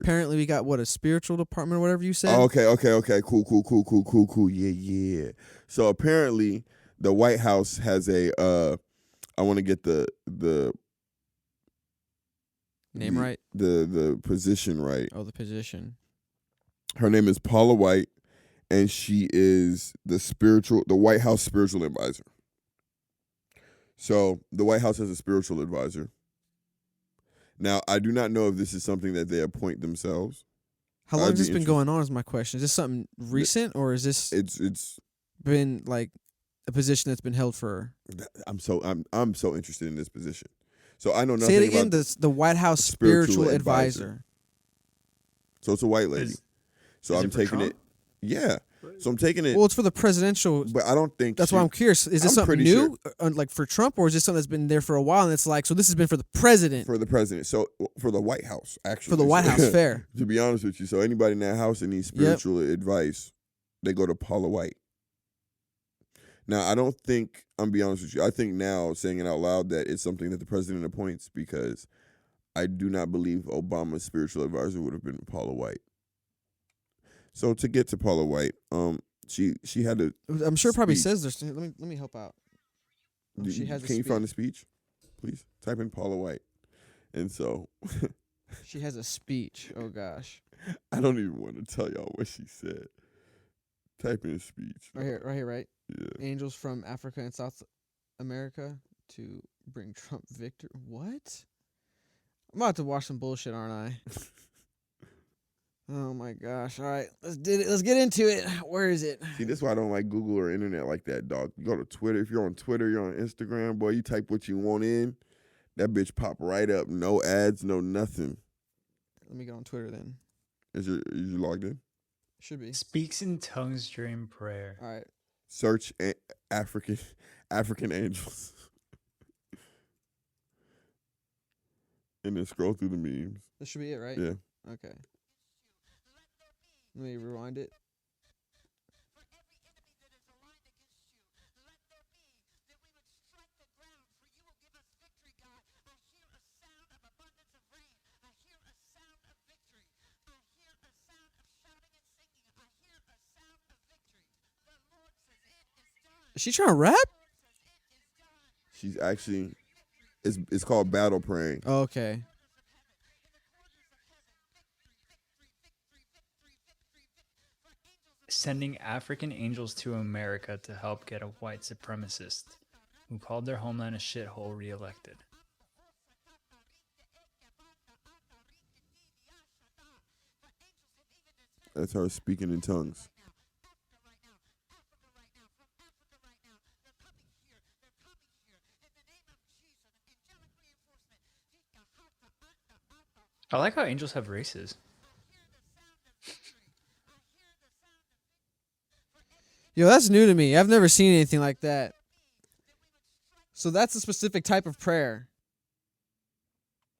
apparently we got a spiritual department or whatever you said. Oh, okay. Cool. Yeah. So apparently, the White House has a. I want to get the Name right? The position right. Oh, the position. Her name is Paula White, and she is the White House spiritual advisor. So the White House has a spiritual advisor. Now, I do not know if this is something that they appoint themselves. How long has this been going on is my question. Is this something recent or is this it's been like a position that's been held for? I'm so interested in this position. So I know nothing. Say it again. About the White House spiritual advisor. So it's a white lady. So I'm taking Trump? it. Yeah. So I'm taking it. Well, it's for the presidential. But I don't think that's why I'm curious. Is this something new, like for Trump, or is this something that's been there for a while? And it's like, so this has been for the president. For the president. So for the White House, actually. For the White House, fair. To be honest with you, so anybody in that house that needs spiritual advice, they go to Paula White. Now, I don't think, I'm be honest with you, I think now, saying it out loud, that it's something that the president appoints, because I do not believe Obama's spiritual advisor would have been Paula White. So to get to Paula White, she had to. I'm sure it probably says this. Let me help out. She has. Can you find the speech, please? Type in Paula White, and so. She has a speech. Oh gosh. I don't even want to tell y'all what she said. Type in speech. Right here, right? Yeah. Angels from Africa and South America to bring Trump victory. What? I'm about to watch some bullshit, aren't I? Oh my gosh! All right, let's get into it. Where is it? See, this is why I don't like Google or internet like that, dog. You go to Twitter. If you're on Twitter, you're on Instagram, boy. You type what you want in, that bitch pop right up. No ads, no nothing. Let me get on Twitter then. Is you logged in? Should be. Speaks in tongues during prayer. All right. Search African angels, and then scroll through the memes. This should be it, right? Yeah. Okay. Let me rewind it. Is she trying to rap? She's actually, it's called battle praying. Oh, okay. Sending African angels to America to help get a white supremacist who called their homeland a shithole reelected. That's her speaking in tongues. I like how angels have races. Yo, that's new to me. I've never seen anything like that. So that's a specific type of prayer.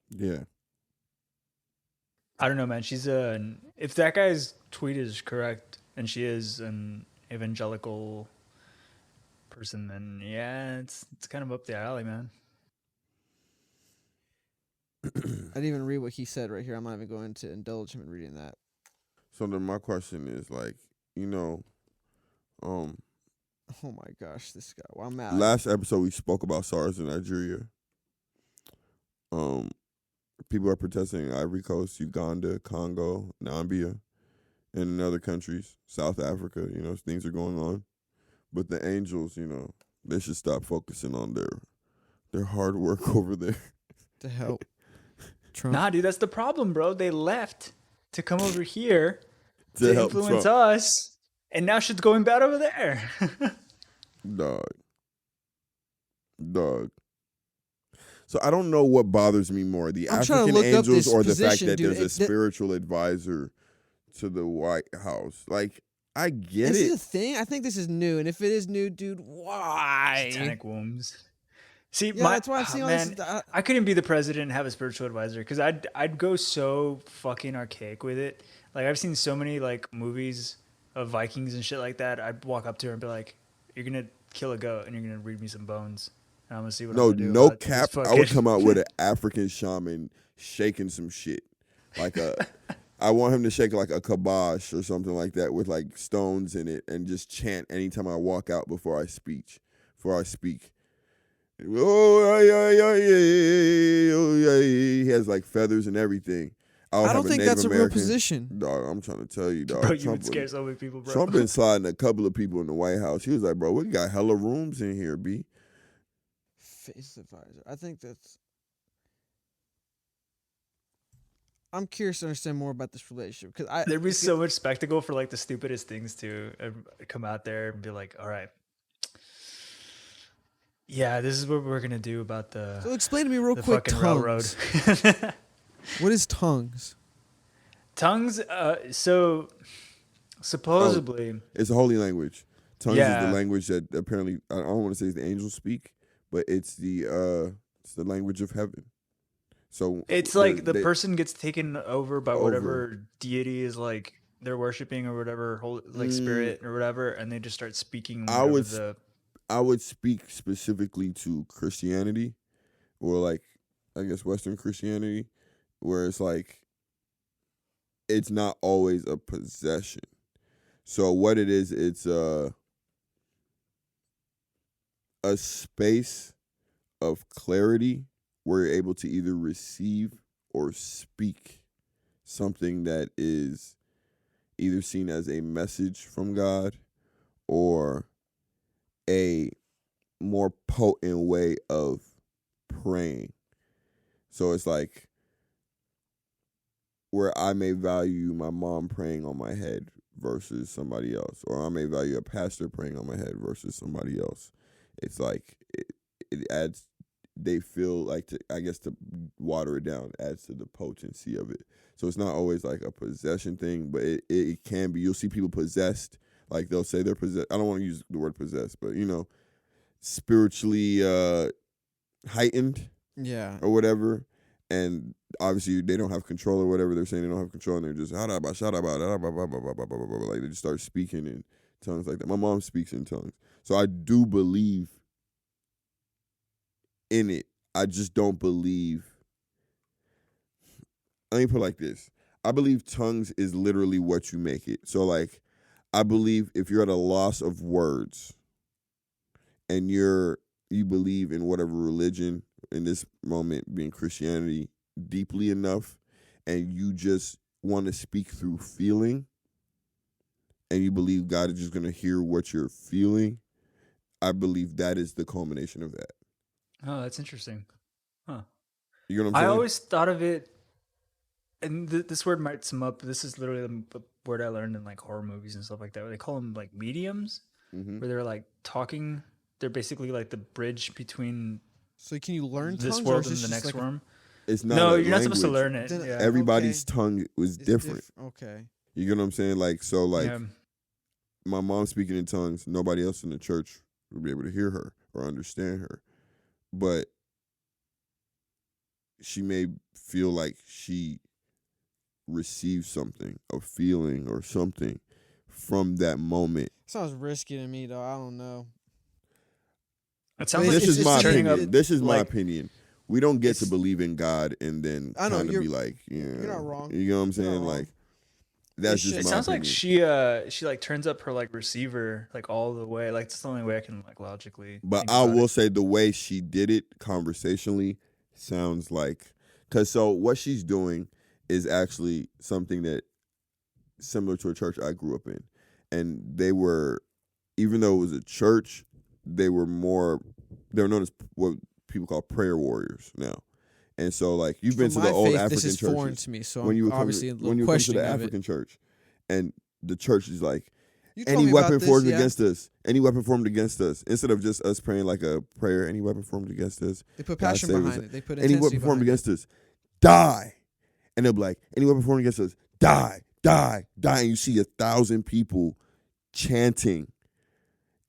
Yeah. I don't know, man. She's if that guy's tweet is correct and she is an evangelical person, then yeah, it's kind of up the alley, man. I didn't even read what he said right here. I'm not even going to indulge him in reading that. So then my question is, like, oh my gosh, this guy. Well, I'm mad. Last episode we spoke about SARS in Nigeria. People are protesting in Ivory Coast, Uganda, Congo, Nambia, and in other countries, South Africa. Things are going on, but the angels, they should stop focusing on their hard work over there to help Trump. Nah, dude, that's the problem, bro. They left to come over here to influence us, and now shit's going bad over there. Dog. So I don't know what bothers me more, the African angels or the fact that there's a spiritual advisor to the White House. Like, I get it. Is this a thing? I think this is new, and if it is new, dude, why? Satanic wombs. See, that's why I've seen all this. I couldn't be the president and have a spiritual advisor because I'd go so fucking archaic with it. Like, I've seen so many like movies of Vikings and shit like that. I'd walk up to her and be like, "You're gonna kill a goat and you're gonna read me some bones. And I'm gonna see what I'm gonna do." No cap. I would come out with an African shaman shaking some shit, like I want him to shake like a kibosh or something like that with like stones in it and just chant anytime I walk out before I speak. Oh yeah, yeah, yeah, oh yeah. He has like feathers and everything. I don't think that's a real position. Dog, I'm trying to tell you, dog. Bro, you would scare so many people, bro. Trump been sliding a couple of people in the White House. He was like, bro, we got hella rooms in here, B. Face advisor. I think that's. I'm curious to understand more about this relationship because There'd be so much spectacle for like the stupidest things to come out there and be like, all right, yeah, this is what we're gonna do about the. So explain to me real the quick. fucking Tongues. railroad. What is tongues? Tongues. So supposedly, It's a holy language. Tongues Yeah. is the language that apparently I don't want to say it's the angels speak, but it's the language of heaven. So it's like the person gets taken over by whatever deity is like they're worshiping or whatever, like spirit or whatever, and they just start speaking. I would speak specifically to Christianity, or like I guess Western Christianity, where it's like it's not always a possession. So what it is, it's a space of clarity where you're able to either receive or speak something that is either seen as a message from God or a more potent way of praying. So it's like where I may value my mom praying on my head versus somebody else, or I may value a pastor praying on my head versus somebody else. It's like it adds. They feel like to water it down adds to the potency of it. So it's not always like a possession thing, but it can be. You'll see people possessed, like they'll say they're possessed. I don't want to use the word possessed, but spiritually heightened, Yeah, or whatever. And obviously they don't have control or whatever. They're saying they don't have control, and they're just like they just start speaking in tongues like that. My mom speaks in tongues, so I do believe in it. I just don't believe. Let me put it like this. I believe tongues is literally what you make it. So like, I believe if you're at a loss of words and you believe in whatever religion, in this moment being Christianity, deeply enough, and you just want to speak through feeling, and you believe God is just going to hear what you're feeling, I believe that is the culmination of that. Oh, that's interesting. Huh. You know what I'm saying? I always thought of it, and this word might sum up. This is literally the word I learned in like horror movies and stuff like that, where they call them like mediums, where they're like talking. They're basically like the bridge between so can you learn this tongues, world or and is the this next just like world. It's not. No, a you're not supposed to language. learn it. Then Yeah. Everybody's tongue was different. Okay. You get what I'm saying? Like, so like Yeah. my mom speaking in tongues, nobody else in the church would be able to hear her or understand her. But she may feel like she received something, a feeling or something from that moment. Sounds risky to me, though. I don't know. It sounds like This is my turning opinion. up, This is my like- opinion. We don't get to It's- believe in God and then I know, kind of you're- be like, you're not wrong. You know what I'm You're not saying? wrong. Like, that's just It my sounds like opinion. she like turns up her like receiver like all the way. Like it's the only way I can like logically. But think I about will it. say the way she did it conversationally sounds like, because so what she's doing is actually something that similar to a church I grew up in. And they were, even though it was a church, they were known as what people call prayer warriors now. And so like you've been to For the my old faith, African this is churches. foreign to me, so when you I'm would come obviously to, a when little you come to questioning the of it. African church, and the church is like, You told any me about weapon this, formed yeah. against us, any weapon formed against us, instead of just us praying like a prayer, any weapon formed against us, They put God passion save us. behind it. They put Any intensity weapon formed behind against us, die. And they'll be like, any weapon formed against us, die, die, die. And you see 1,000 people chanting,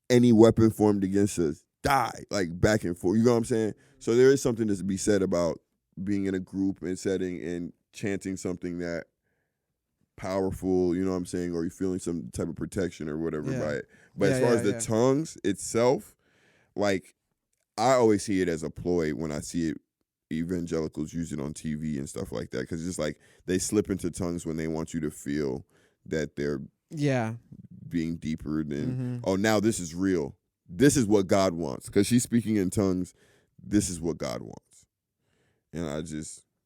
any weapon formed against us, die, like back and forth. You know what I'm saying? So there is something to be said about being in a group and setting and chanting something that powerful, you know what I'm saying, or you're feeling some type of protection or whatever Yeah. by it. But Yeah, as far yeah, as the yeah. tongues itself, like I always see it as a ploy when I see it evangelicals use it on TV and stuff like that, because it's just like they slip into tongues when they want you to feel that they're being deeper than, oh, now this is real. This is what God wants. Because she's speaking in tongues. This is what God wants. And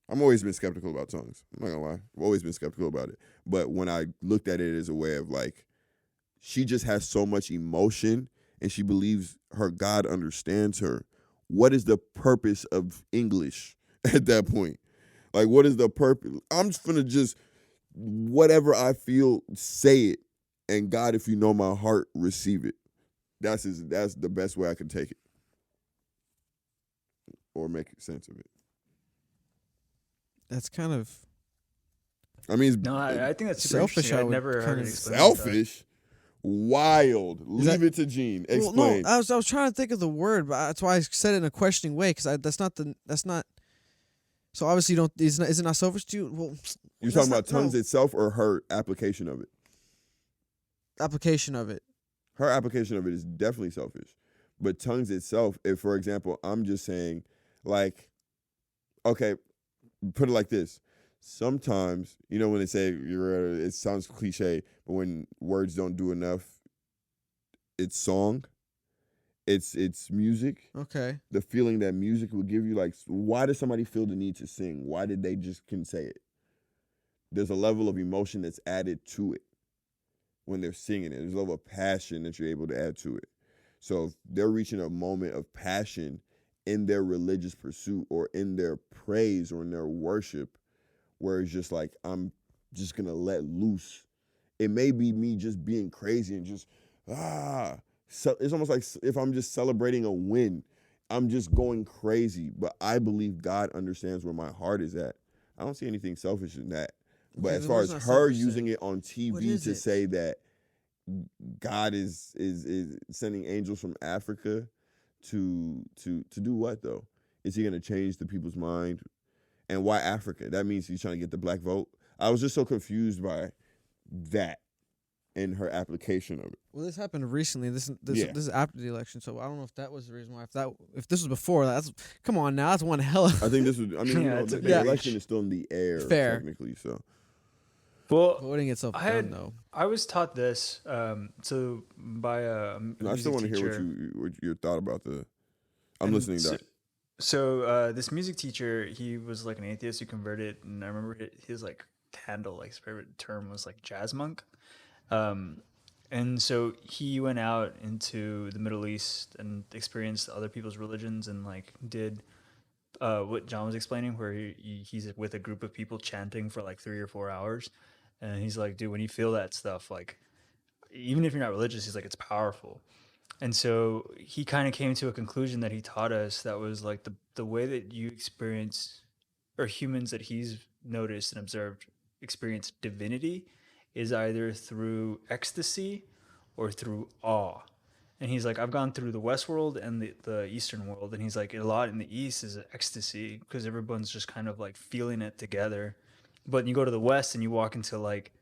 I'm always been skeptical about tongues. I'm not going to lie. I've always been skeptical about it. But when I looked at it as a way of like, she just has so much emotion and she believes her God understands her. What is the purpose of English at that point? Like, what is the purpose? I'm just going to just, whatever I feel, say it. And God, if you know my heart, receive it. That's the best way I can take it. Or make sense of it. That's kind of... I mean, I think that's super selfish. interesting. I've never heard it explained. Selfish? Wild. Leave it to Gene. Explain. Well, no, I was trying to think of the word, but that's why I said it in a questioning way, because that's not. So obviously, you don't. Is it not selfish to you? Well, you're talking about tongues itself or her application of it? Application of it. Her application of it is definitely selfish, but tongues itself. If, for example, I'm just saying, like, okay, put it like this. Sometimes, you know, when they say it sounds cliche, but when words don't do enough, it's song, it's music. Okay. The feeling that music will give you, like, why does somebody feel the need to sing? Why did they just couldn't say it? There's a level of emotion that's added to it when they're singing it. There's a level of passion that you're able to add to it. So if they're reaching a moment of passion in their religious pursuit or in their praise or in their worship, where it's just like, I'm just going to let loose. It may be me just being crazy and just, So it's almost like if I'm just celebrating a win, I'm just going crazy. But I believe God understands where my heart is at. I don't see anything selfish in that. But as far as her using it on TV to say that God is sending angels from Africa to do what, though? Is he going to change the people's mind? And why Africa? That means he's trying to get the black vote. I was just so confused by that and her application of it. Well, this happened recently. This is after the election, so I don't know if that was the reason why. If this was before, come on now, that's one hell of... I think this was. I mean, the election is still in the air, technically. So, well, voting itself done though. I was taught this. So by a I still want to hear what your thought about the. I'm listening, Doc. So this music teacher, he was like an atheist who converted, and I remember his like handle, like his favorite term was like jazz monk. And so he went out into the Middle East and experienced other people's religions and like did what John was explaining, where he's with a group of people chanting for like 3 or 4 hours. And he's like, dude, when you feel that stuff, like, even if you're not religious, he's like, it's powerful. And so he kind of came to a conclusion that he taught us that was like the way that you experience, or humans that he's noticed and observed experience divinity, is either through ecstasy or through awe. And he's like, I've gone through the West world and the Eastern world. And he's like, a lot in the East is ecstasy because everyone's just kind of like feeling it together. But you go to the West and you walk into like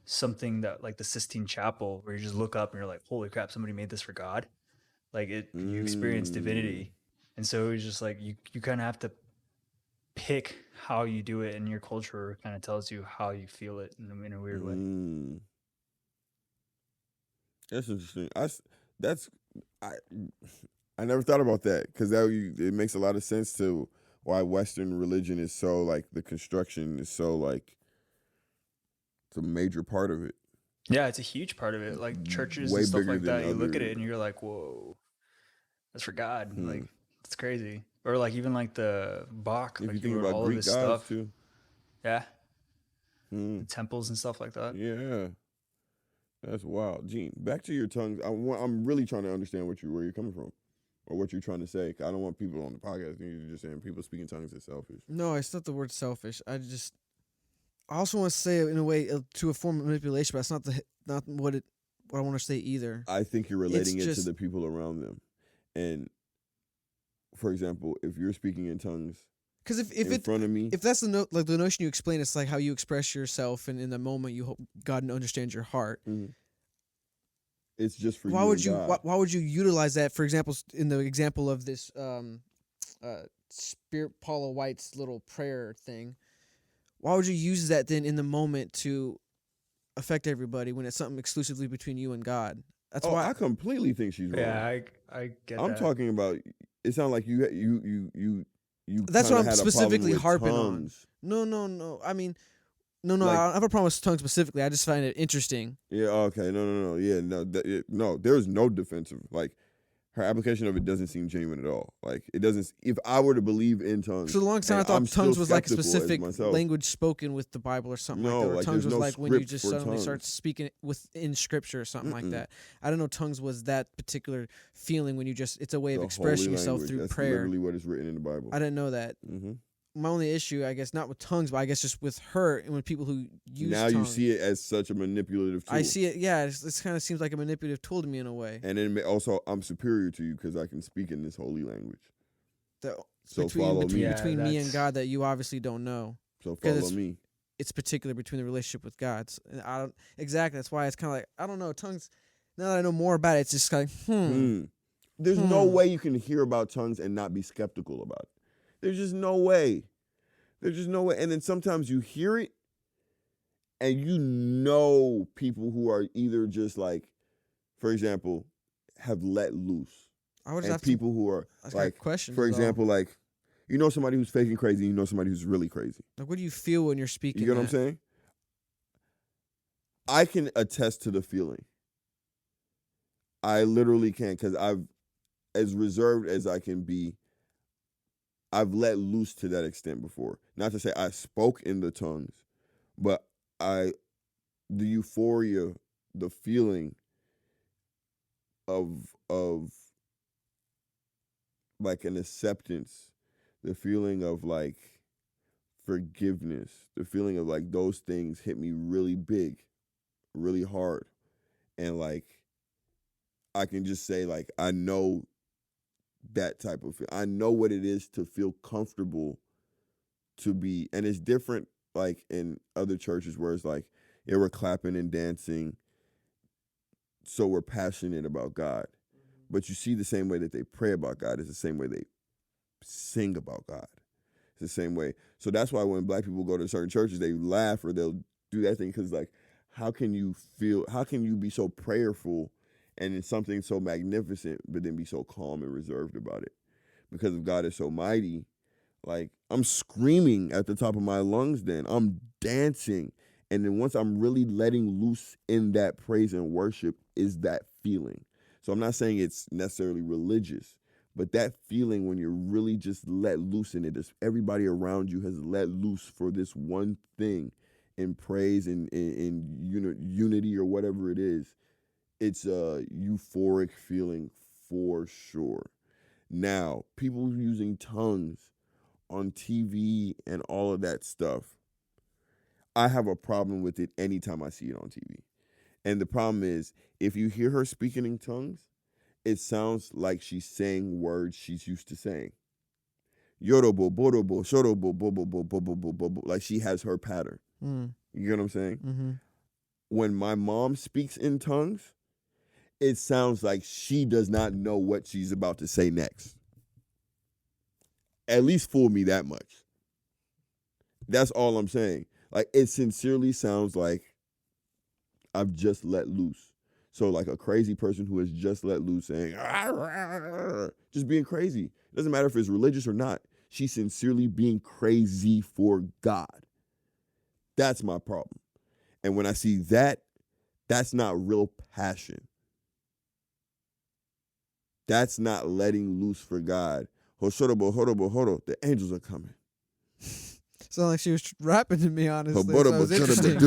something that like the Sistine Chapel, where you just look up and you're like, holy crap, somebody made this for God. Like you experience divinity. And so it's just like, you kind of have to pick how you do it, and your culture kind of tells you how you feel it in a weird way. That's interesting. I never thought about that, because it makes a lot of sense to why Western religion is so like, the construction is so like, it's a major part of it. Yeah, it's a huge part of it. Like churches and stuff like that. You look at it and you're like, whoa, that's for God. Like, it's crazy. Or like even like the Bach. If like you think about all Greek of this gods stuff. too. Yeah. The temples and stuff like that. Yeah. That's wild. Gene, back to your tongues. I'm really trying to understand where you're coming from, or what you're trying to say. I don't want people on the podcast just saying people speaking tongues is selfish. No, it's not the word selfish. I also want to say it in a way to a form of manipulation, but that's not what I want to say either. I think you're relating it to the people around them, and for example, if you're speaking in tongues, because in front of me, if that's the notion you explain, it's like how you express yourself, and in the moment you hope God understands your heart. Mm-hmm. It's just for why would you utilize that? For example, in the example of this Spirit Paula White's little prayer thing. Why would you use that then in the moment to affect everybody when it's something exclusively between you and God? That's why I completely think she's wrong. Yeah, I get I'm that. talking about. It sounds like you that's kinda what I'm had a specifically problem with harping tongues. on. No. I mean, no. Like- I don't have a problem with tongues specifically. I just find it interesting. Yeah. Okay. No. Yeah. No. There's no defensive. Like, her application of it doesn't seem genuine at all. Like, it doesn't. If I were to believe in tongues, For the longest time, I and thought I'm still tongues was like a skeptical as specific myself. language spoken with the Bible or something No, like that. Or like, tongues there's was no like when you script just for suddenly start tongues. speaking within scripture or something like Mm-mm. that. I didn't know tongues was that particular feeling when you just, it's a way of The expressing holy yourself language. through That's prayer. literally what is written in the Bible. I didn't know that. Mm-hmm. My only issue, I guess, not with tongues, but I guess just with her and with people who use Now tongues. you see it as such a manipulative tool. I see it, yeah, it kind of seems like a manipulative tool to me in a way. And then also, I'm superior to you because I can speak in this holy language. That So follow me. Yeah, between me and that's- God that you obviously don't know. So 'Cause follow it's- me. It's particular between the relationship with God. And I don't exactly. That's why it's kind of like I don't know tongues. Now that I know more about it, it's just like There's no way you can hear about tongues and not be skeptical about it. There's just no way. There's just no way. And then sometimes you hear it and you know people who are either just like, for example, have let loose. I would just And have people who are to ask like, questions. for example, like, you know somebody who's faking crazy, you know somebody who's really crazy. like what do you feel when you're speaking? You get what I'm saying? I can attest to the feeling. I literally can, because I've, as reserved as I can be, I've let loose to that extent before. Not to say I spoke in the tongues, but the euphoria, the feeling of like an acceptance, the feeling of like forgiveness, the feeling of like those things hit me really big, really hard. And like, I can just say like, I know that type of feel. I know what it is to feel comfortable to be, and it's different like in other churches where it's like, yeah, we're clapping and dancing, so we're passionate about God. But you see the same way that they pray about God is the same way they sing about God. It's the same way. So that's why when black people go to certain churches, they laugh or they'll do that thing because like, how can you be so prayerful and in something so magnificent, but then be so calm and reserved about it? Because if God is so mighty, like I'm screaming at the top of my lungs then. I'm dancing. And then once I'm really letting loose in that praise and worship is that feeling. So I'm not saying it's necessarily religious, but that feeling when you're really just let loose in it, as everybody around you has let loose for this one thing in praise and in unity or whatever it is, it's a euphoric feeling for sure. Now, people using tongues on TV and all of that stuff, I have a problem with it anytime I see it on TV. And the problem is, if you hear her speaking in tongues, it sounds like she's saying words she's used to saying. Yorobo, borobo, shorobo, bobo, bobo, bobo, bobo. Like she has her pattern. You get what I'm saying? Mm-hmm. When my mom speaks in tongues, it sounds like she does not know what she's about to say next. At least fool me that much. That's all I'm saying. Like, it sincerely sounds like I've just let loose. So like a crazy person who has just let loose saying, just being crazy. It doesn't matter if it's religious or not. She's sincerely being crazy for God. That's my problem. And when I see that, that's not real passion. That's not letting loose for God. The angels are coming. Sound like she was rapping to me, honestly. So it was interesting.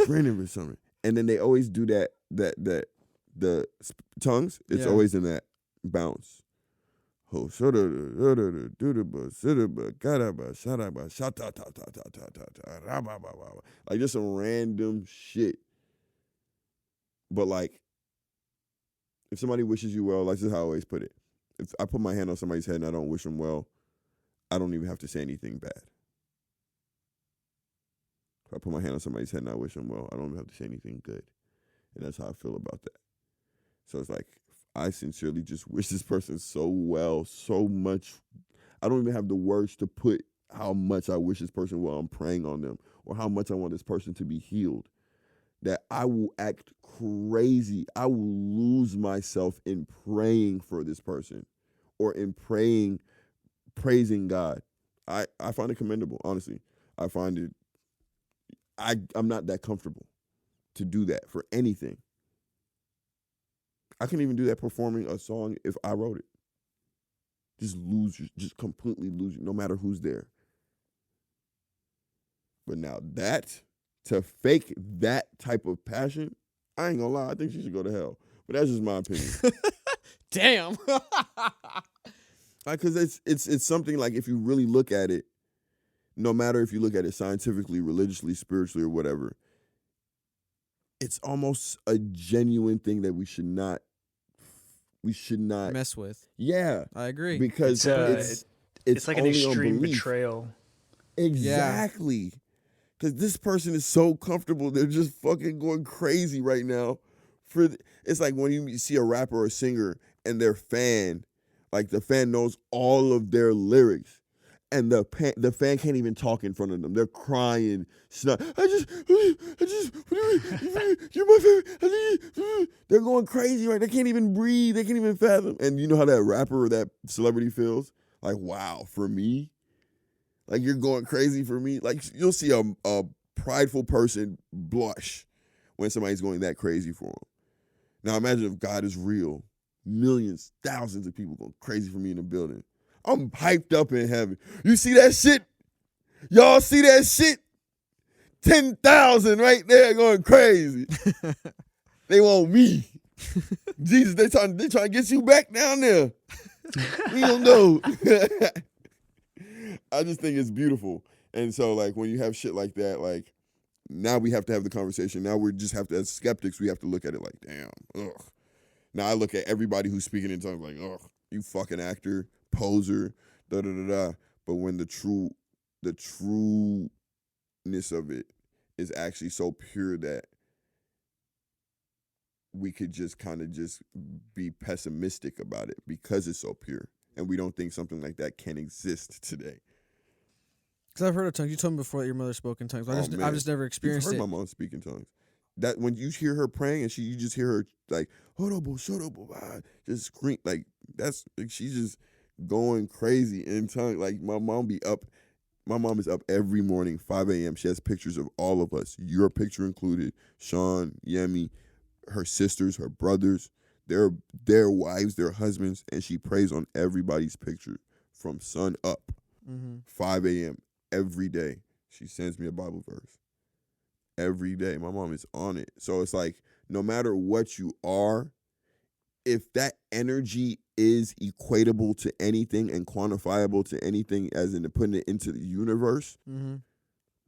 Raining or something. And then they always do that the tongues, it's always in that bounce. Like just some random shit. But like, if somebody wishes you well, like this is how I always put it. If I put my hand on somebody's head and I don't wish them well, I don't even have to say anything bad. If I put my hand on somebody's head and I wish them well, I don't even have to say anything good. And that's how I feel about that. So it's like, I sincerely just wish this person so well, so much. I don't even have the words to put how much I wish this person well. I'm praying on them, or how much I want this person to be healed. That I will act crazy. I will lose myself in praying for this person, or in praising God. I find it commendable, honestly. I find it, I'm not that comfortable to do that for anything. I can even do that performing a song if I wrote it. Just completely lose you, no matter who's there. But now to fake that type of passion, I ain't gonna lie, I think she should go to hell. But that's just my opinion. Damn. Because it's something like, if you really look at it, no matter if you look at it scientifically, religiously, spiritually, or whatever, it's almost a genuine thing that we should not mess with. Yeah, I agree. because it's like an only on extreme belief. betrayal. Exactly. Because this person is so comfortable, they're just fucking going crazy right now. It's like when you see a rapper or a singer and their fan, like the fan knows all of their lyrics, and the fan can't even talk in front of them. They're crying. You're my favorite. They're going crazy, right? They can't even breathe. They can't even fathom. And you know how that rapper or that celebrity feels? Like, wow, for me? Like, you're going crazy for me? Like, you'll see a prideful person blush when somebody's going that crazy for them. Now, imagine if God is real. Millions, thousands of people going crazy for me in the building. I'm hyped up in heaven. You see that shit? Y'all see that shit? 10,000 right there going crazy. They want me. Jesus, they trying to get you back down there. We don't know. I just think it's beautiful. And so, like, when you have shit like that, like, now we have to have the conversation. Now we just have to, as skeptics, we have to look at it like, damn, ugh. Now I look at everybody who's speaking in tongues like, ugh, you fucking actor, poser, da-da-da-da. But when the trueness of it is actually so pure that we could just kind of just be pessimistic about it because it's so pure. And we don't think something like that can exist today. Because I've heard of tongues. You told me before that your mother spoke in tongues. I've just never experienced it. I've heard my mom speak in tongues. That when you hear her praying and you just hear her like, just scream, like, that's, like, she's just going crazy in tongues. Like, my mom is up every morning, 5 a.m. She has pictures of all of us, your picture included, Sean, Yemi, her sisters, her brothers, their wives, their husbands, and she prays on everybody's picture from sun up, 5 a.m. every day. She sends me a Bible verse every day. My mom is on it. So it's like, no matter what you are, if that energy is equatable to anything and quantifiable to anything, as in putting it into the universe,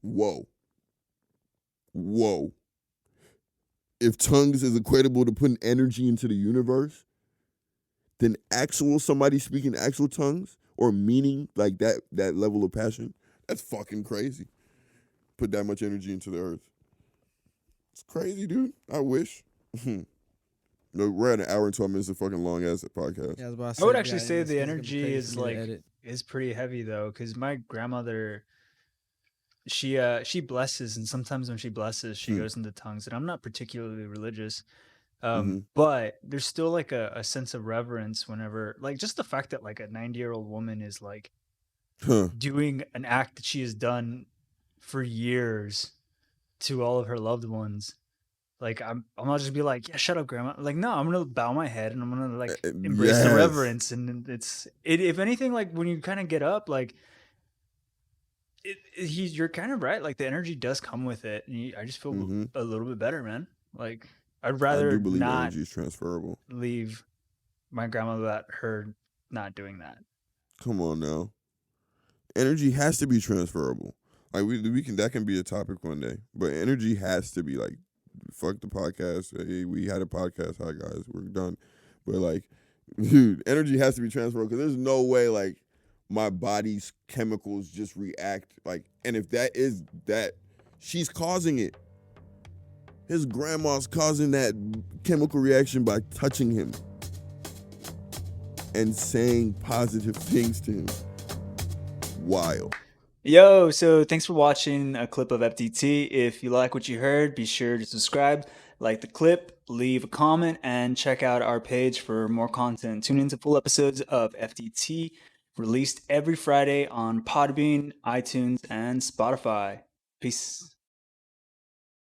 whoa. If tongues is equatable to putting energy into the universe, then somebody speaking actual tongues or meaning like that level of passion, that's fucking crazy. Put that much energy into the earth. It's crazy, dude. I wish. No, we're at an hour and 12 minutes of fucking long ass podcast. Yeah, I would actually say the energy is pretty heavy though, because my grandmother, she blesses, and sometimes when she blesses, she goes into tongues, and I'm not particularly religious, but there's still like a sense of reverence whenever, like, just the fact that like a 90-year-old woman is like doing an act that she has done for years to all of her loved ones. Like, I'm not just be like, yeah, shut up, grandma. Like, no, I'm gonna bow my head and I'm gonna like embrace the reverence. And if anything, like when you kind of get up, like you're kind of right. Like the energy does come with it. And I just feel a little bit better, man. Like I'd rather I do believe not energy is transferable. leave my grandma without her not doing that. Come on now. Energy has to be transferable. Like we can, that can be a topic one day. But energy has to be like, fuck the podcast. Hey, we had a podcast. Hi guys, we're done. But like, dude, energy has to be transferable because there's no way like my body's chemicals just react like. And if that is that, she's causing it. His grandma's causing that chemical reaction by touching him and saying positive things to him. wild. Yo, so thanks for watching a clip of FDT. If you like what you heard, be sure to subscribe, like the clip, leave a comment, and check out our page for more content. Tune into full episodes of FDT released every Friday on Podbean, iTunes, and Spotify. Peace.